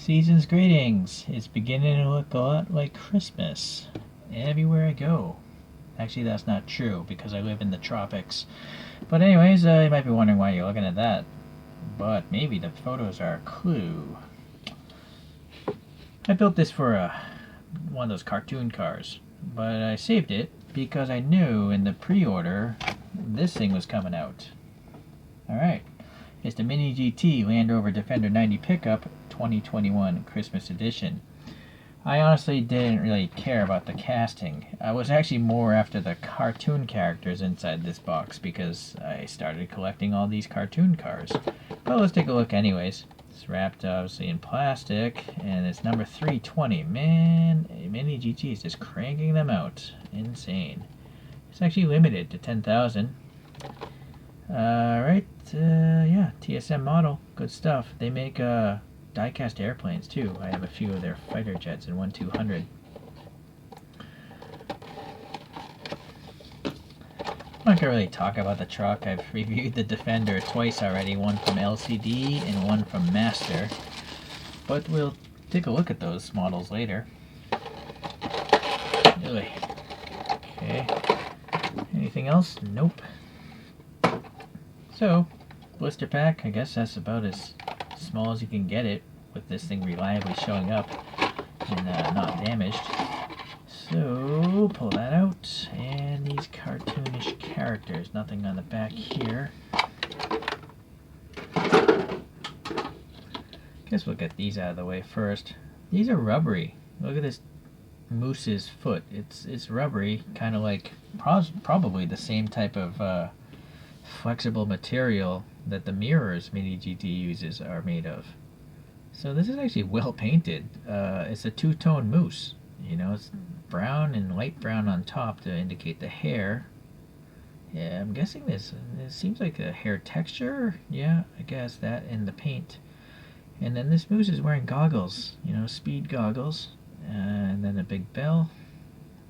Season's greetings. It's beginning to look a lot like Christmas everywhere I go. Actually, that's not true because I live in the tropics. But anyways, you might be wondering why you're looking at that. But maybe the photos are a clue. I built this for one of those cartoon cars, but I saved it because I knew in the pre-order this thing was coming out. Alright, it's the MiniGT Land Rover Defender 90 pickup 2021 Christmas edition. I honestly didn't really care about the casting. I was actually more after the cartoon characters inside this box because I started collecting all these cartoon cars. But let's take a look anyways. It's wrapped obviously in plastic and it's number 320. Man, MiniGT is just cranking them out. Insane. It's actually limited to 10,000. Alright, yeah, TSM model. Good stuff. They make die-cast airplanes too. I have a few of their fighter jets in 1-200. I'm not gonna really talk about the truck. I've reviewed the Defender twice already, one from LCD and one from Master. But we'll take a look at those models later. Really. Okay. Anything else? Nope. So, blister pack, I guess that's about as small as you can get it with this thing reliably showing up and not damaged. So, pull that out, and these cartoonish characters, nothing on the back here. Guess we'll get these out of the way first. These are rubbery. Look at this moose's foot. It's rubbery, kind of like probably the same type of flexible material that the mirrors MiniGT uses are made of. So this is actually well painted. It's a two-tone moose. You know, it's brown and light brown on top to indicate the hair. Yeah, I'm guessing this. It seems like a hair texture. Yeah, I guess that and the paint. And then this moose is wearing goggles. You know, speed goggles. And then a big bell.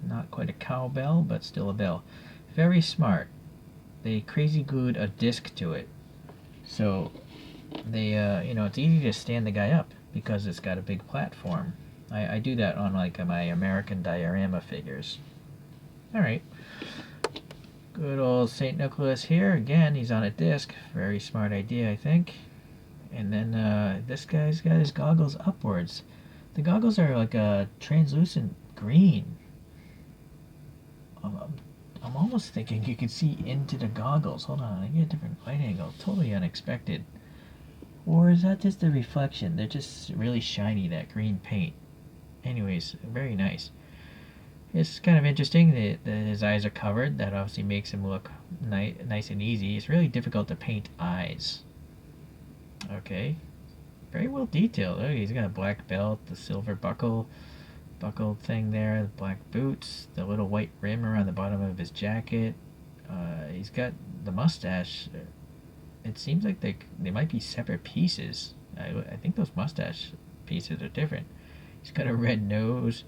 Not quite a cowbell, but still a bell. Very smart. They crazy glued a disc to it. So they, you know, it's easy to stand the guy up because it's got a big platform. I do that on like my American Diorama figures. Alright. Good old St. Nicholas here. Again, he's on a disc. Very smart idea, I think. And then this guy's got his goggles upwards. The goggles are like a translucent green. I'm almost thinking you can see into the goggles. Hold on, I get a different light angle. Totally unexpected. Or is that just a reflection? They're just really shiny, that green paint. Anyways, very nice. It's kind of interesting that his eyes are covered. That obviously makes him look nice and easy. It's really difficult to paint eyes. Okay. Very well detailed. Oh, he's got a black belt, the silver buckle thing there, the black boots, the little white rim around the bottom of his jacket. He's got the mustache. It seems like they might be separate pieces. I think those mustache pieces are different. He's got a red nose,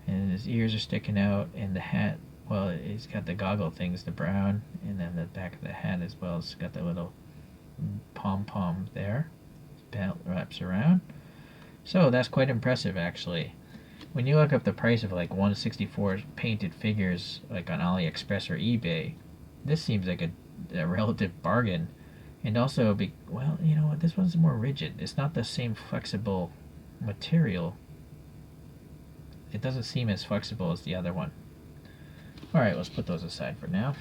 and his ears are sticking out, and the hat, well, he's got the goggle things, the brown, and then the back of the hat as well. It's got the little pom-pom there. His belt wraps around. So that's quite impressive, actually. When you look up the price of like 164 painted figures like on AliExpress or eBay, this seems like a relative bargain. And also, well, you know what, this one's more rigid. It's not the same flexible material. It doesn't seem as flexible as the other one. Alright, let's put those aside for now.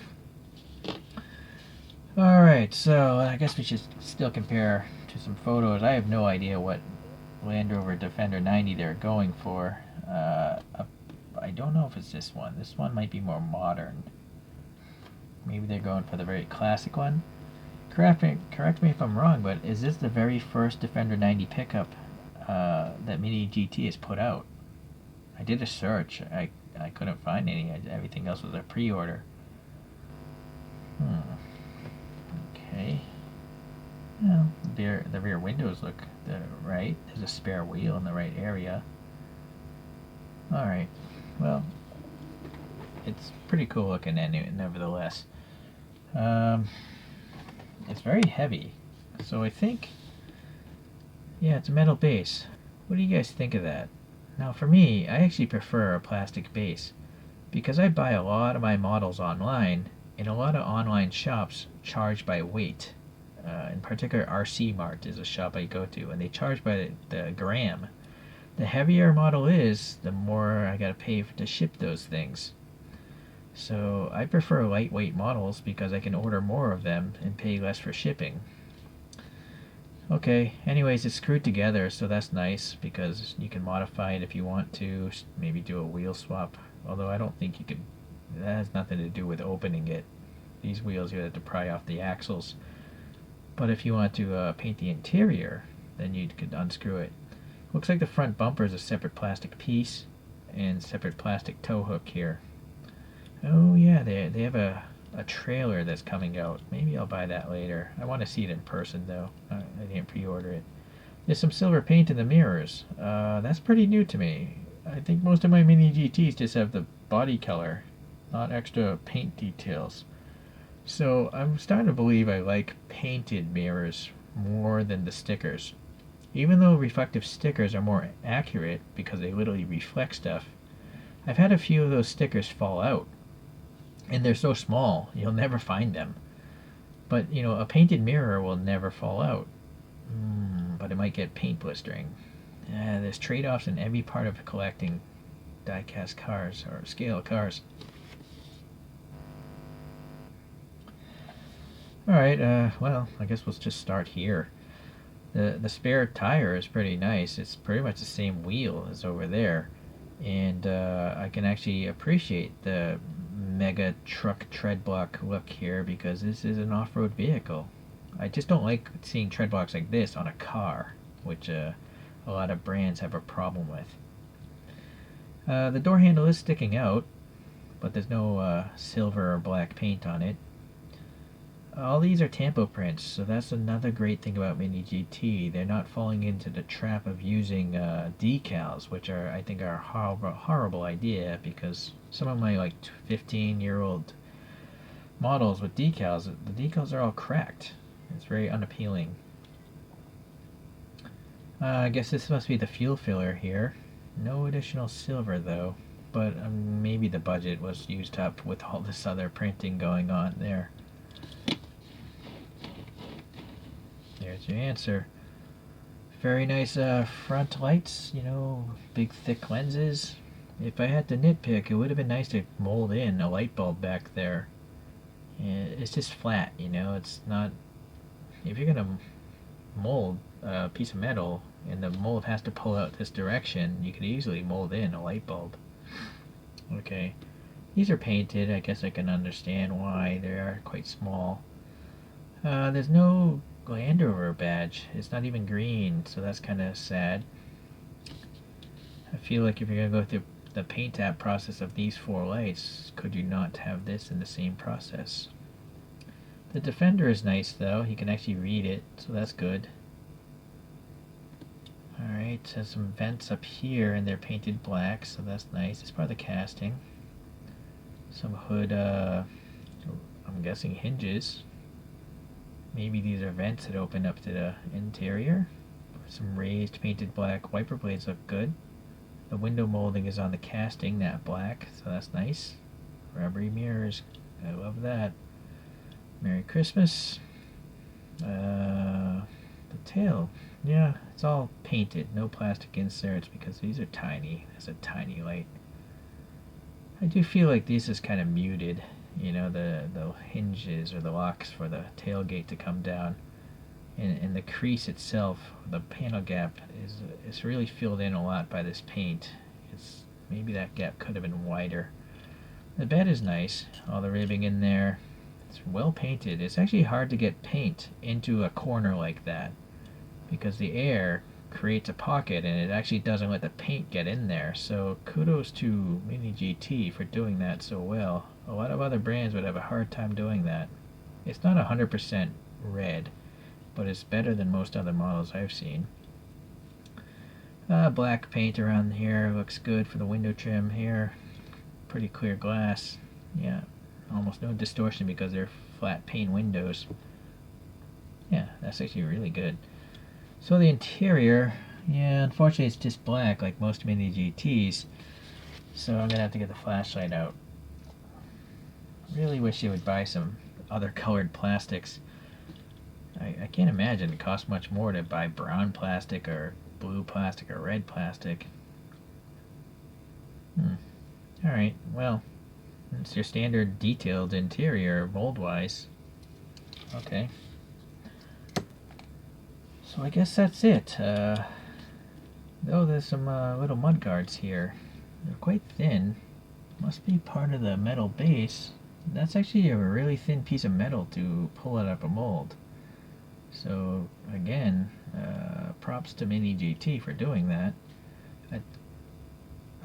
Alright, so I guess we should still compare to some photos. I have no idea what Land Rover Defender 90 they're going for. I don't know if it's this one. This one might be more modern. Maybe they're going for the very classic one. Correct me if I'm wrong, but is this the very first Defender 90 pickup that MiniGT has put out? I did a search. I couldn't find any. Everything else was a pre-order. Okay. Well, the rear windows look right. There's a spare wheel in the right area. Alright. Well, it's pretty cool looking nevertheless. It's very heavy. So I think, yeah, it's a metal base. What do you guys think of that? Now for me, I actually prefer a plastic base because I buy a lot of my models online, and a lot of online shops charge by weight. In particular, RC Mart is a shop I go to, and they charge by the gram. The heavier a model is, the more I gotta pay to ship those things. So I prefer lightweight models because I can order more of them and pay less for shipping. Okay, anyways, it's screwed together, so that's nice because you can modify it if you want to, maybe do a wheel swap. Although I don't think you could, that has nothing to do with opening it. These wheels you have to pry off the axles. But if you want to paint the interior, then you could unscrew it. Looks like the front bumper is a separate plastic piece and separate plastic tow hook here. Oh yeah, they have a trailer that's coming out. Maybe I'll buy that later. I want to see it in person though. I didn't pre-order it. There's some silver paint in the mirrors. That's pretty new to me. I think most of my MiniGTs just have the body color, not extra paint details. So I'm starting to believe I like painted mirrors more than the stickers. Even though reflective stickers are more accurate because they literally reflect stuff, I've had a few of those stickers fall out. And they're so small, you'll never find them. But, you know, a painted mirror will never fall out. But it might get paint blistering. There's trade-offs in every part of collecting die-cast cars, or scale cars. Alright, well, I guess we'll just start here. The spare tire is pretty nice. It's pretty much the same wheel as over there. And I can actually appreciate the mega truck tread block look here because this is an off-road vehicle. I just don't like seeing tread blocks like this on a car, which a lot of brands have a problem with. The door handle is sticking out, but there's no silver or black paint on it. All these are tampo prints, so that's another great thing about MiniGT. They're not falling into the trap of using decals, which I think are a horrible idea because some of my like 15-year-old models with decals, the decals are all cracked. It's very unappealing. I guess this must be the fuel filler here. No additional silver though, but maybe the budget was used up with all this other printing going on there. There's your answer. Very nice front lights, you know, big thick lenses. If I had to nitpick, it would have been nice to mold in a light bulb back there. It's just flat, you know, it's not... If you're going to mold a piece of metal and the mold has to pull out this direction, you could easily mold in a light bulb. Okay, these are painted. I guess I can understand why they are quite small. There's no Land Rover badge. It's not even green, so that's kind of sad. I feel like if you're going to go through the paint app process of these four lights, could you not have this in the same process? The Defender is nice though. You can actually read it, so that's good. Alright, there's some vents up here and they're painted black, so that's nice. It's part of the casting. Some hood, I'm guessing hinges. Maybe these are vents that open up to the interior. Some raised painted black wiper blades look good. The window molding is on the casting, that black, so that's nice. Rubbery mirrors, I love that. Merry Christmas. The tail, yeah, it's all painted, no plastic inserts because these are tiny. That's a tiny light. I do feel like this is kind of muted. You know, the hinges or the locks for the tailgate to come down, and the crease itself, the panel gap is really filled in a lot by this paint. It's maybe that gap could have been wider. The bed is nice, all the ribbing in there. It's well painted. It's actually hard to get paint into a corner like that because the air creates a pocket and it actually doesn't let the paint get in there. So kudos to MiniGT for doing that so well. A lot of other brands would have a hard time doing that. It's not 100% red, but it's better than most other models I've seen. Black paint around here looks good for the window trim here. Pretty clear glass. Yeah, almost no distortion because they're flat pane windows. Yeah, that's actually really good. So the interior, Yeah, unfortunately it's just black like most MiniGTs, so I'm gonna have to get the flashlight out. Really wish you would buy some other colored plastics. I can't imagine it costs much more to buy brown plastic or blue plastic or red plastic. Alright, well, it's your standard detailed interior mold-wise. Okay. So I guess that's it. Oh, there's some little mud guards here. They're quite thin. Must be part of the metal base. That's actually a really thin piece of metal to pull it up a mold. So again, props to MiniGT for doing that.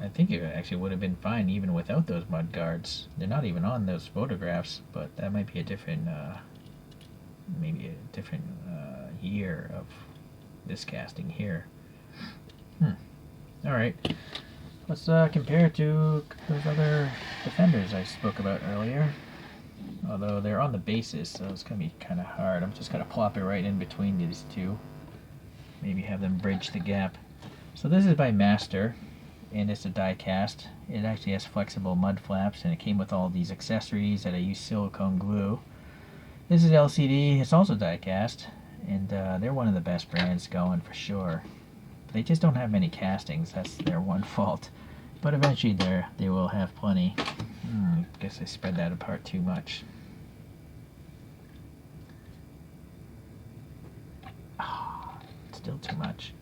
I think it actually would have been fine even without those mud guards. They're not even on those photographs, but that might be a different, maybe a different year of this casting here. Alright, let's compare it to those other Defenders I spoke about earlier. Although they're on the bases, so it's going to be kind of hard. I'm just going to plop it right in between these two. Maybe have them bridge the gap. So this is by Master, and it's a die cast. It actually has flexible mud flaps, and it came with all these accessories that I use silicone glue. This is LCD. It's also die cast, and they're one of the best brands going for sure. They just don't have many castings. That's their one fault. But eventually they will have plenty. Guess I spread that apart too much. Still too much.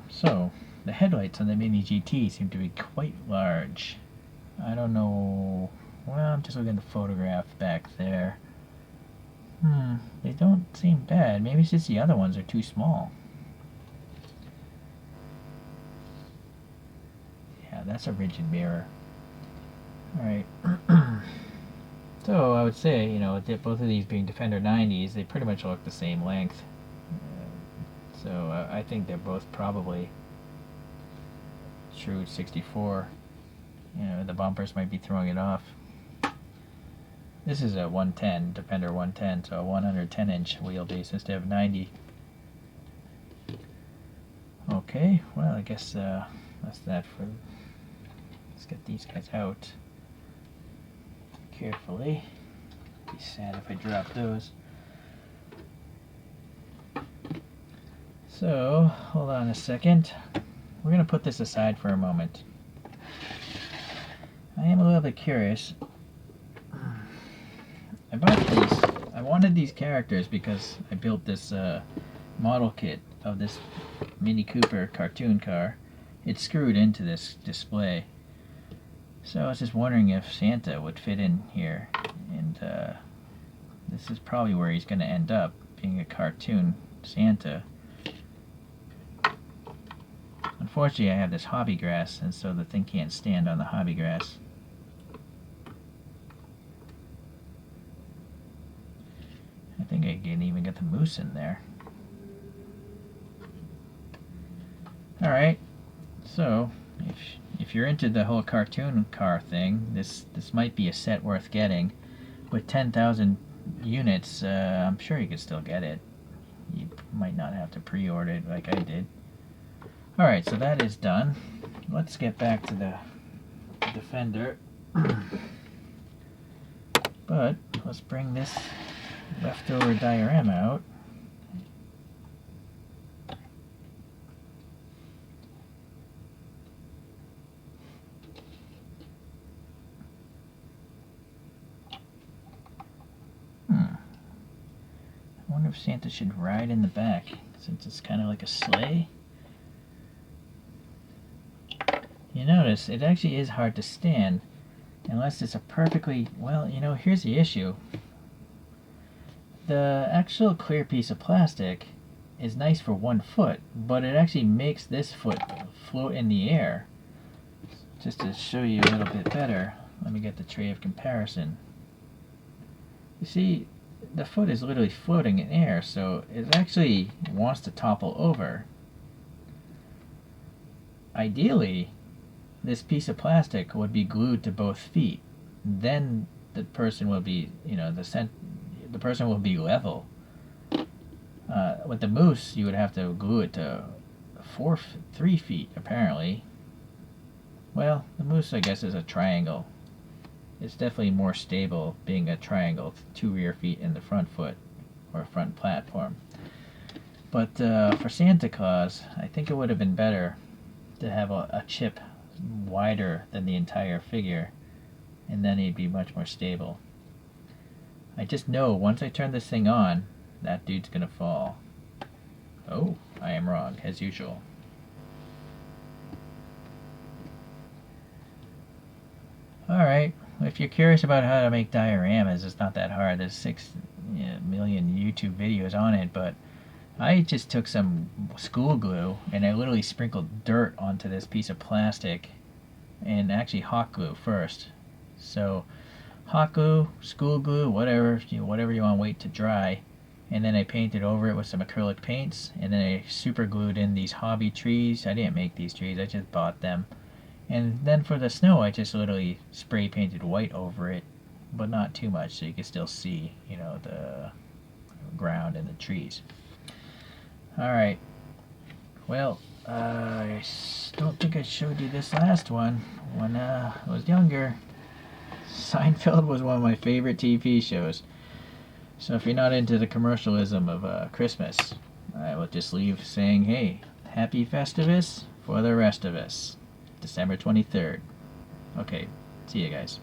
So, the headlights on the MiniGT seem to be quite large. I don't know. Well, I'm just looking at the photograph back there. They don't seem bad. Maybe it's just the other ones are too small. Yeah, that's a rigid mirror. Alright. So I would say, you know, both of these being Defender 90s, they pretty much look the same length. So I think they're both probably true 64. You know, the bumpers might be throwing it off. This is a 110, Defender 110, so a 110-inch wheelbase instead of 90. Okay, well, I guess that's that for... Let's get these guys out carefully. Be sad if I drop those. So, hold on a second. We're going to put this aside for a moment. I am a little bit curious. I bought these. I wanted these characters because I built this model kit of this Mini Cooper cartoon car. It's screwed into this display. So I was just wondering if Santa would fit in here. And this is probably where he's going to end up, being a cartoon Santa. Unfortunately, I have this hobby grass, and so the thing can't stand on the hobby grass. I think I can even get the moose in there. Alright, so if you're into the whole cartoon car thing, this might be a set worth getting. With 10,000 units, I'm sure you could still get it. You might not have to pre-order it like I did. Alright, so that is done. Let's get back to the Defender. But let's bring this leftover diorama out. I wonder if Santa should ride in the back, since it's kind of like a sleigh. You notice, it actually is hard to stand, unless it's a perfectly, well, you know, here's the issue. The actual clear piece of plastic is nice for 1 foot, but it actually makes this foot float in the air. Just to show you a little bit better, let me get the tray of comparison. You see, the foot is literally floating in air, so it actually wants to topple over. Ideally, this piece of plastic would be glued to both feet. Then the person will be, the person will be level. With the moose, you would have to glue it to 3 feet apparently. Well, the moose, I guess, is a triangle. It's definitely more stable being a triangle, 2 rear feet in the front foot or front platform. But for Santa Claus, I think it would have been better to have a chip wider than the entire figure, and then he'd be much more stable. I just know once I turn this thing on, that dude's gonna fall. Oh, I am wrong, as usual. Alright, if you're curious about how to make dioramas, it's not that hard. There's 6 million YouTube videos on it, but I just took some school glue and I literally sprinkled dirt onto this piece of plastic, and actually hot glue first. So hot glue, school glue, whatever you want to wait to dry, and then I painted over it with some acrylic paints, and then I super glued in these hobby trees. I didn't make these trees, I just bought them. And then for the snow, I just literally spray painted white over it, but not too much, so you can still see, the ground and the trees. Alright, well, I don't think I showed you this last one. When I was younger, Seinfeld was one of my favorite TV shows. So if you're not into the commercialism of Christmas, I will just leave saying, hey, happy Festivus for the rest of us. December 23rd. Okay, see you guys.